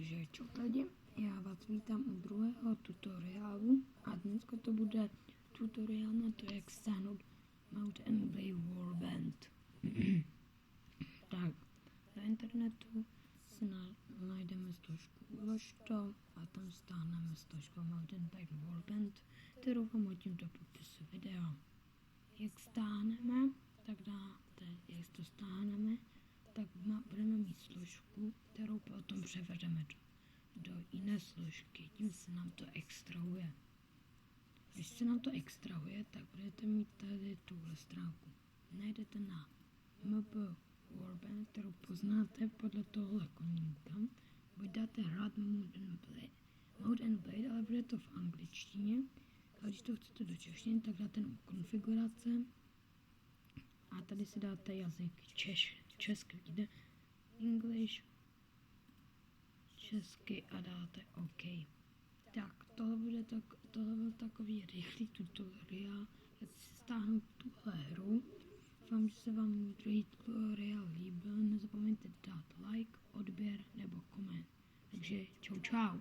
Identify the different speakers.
Speaker 1: Takže čau lidi, já vás vítám u druhého tutoriálu a dneska to bude tutoriál na to, jak stáhnout Mount & Blade Warband. Tak, na internetu si najdeme složku Ulož to a tam stáhneme složku Mount & Blade Warband, kterou vám hodím do popisu videa. Jak stáhneme, jak to stáhneme, tak budeme mít složku, kterou potom převedeme do jiné složky, tím se nám to extrahuje. Když se nám to extrahuje, tak budete mít tady tuhle stránku. Najdete na MB Warband, kterou poznáte podle tohohle koníka. Buď dáte hrát Mount & Blade, ale bude to v angličtině. A když to chcete do češtiny, tak dáte jenom konfigurace. A tady si dáte jazyk česky, jde English, česky a dáte OK. Tak, tohle byl takový rychlý tutoriál, jak si stáhnout tuhle hru. Doufám, že se vám druhý tutoriál líbil. Nezapomeňte dát like, odběr nebo koment. Takže čau.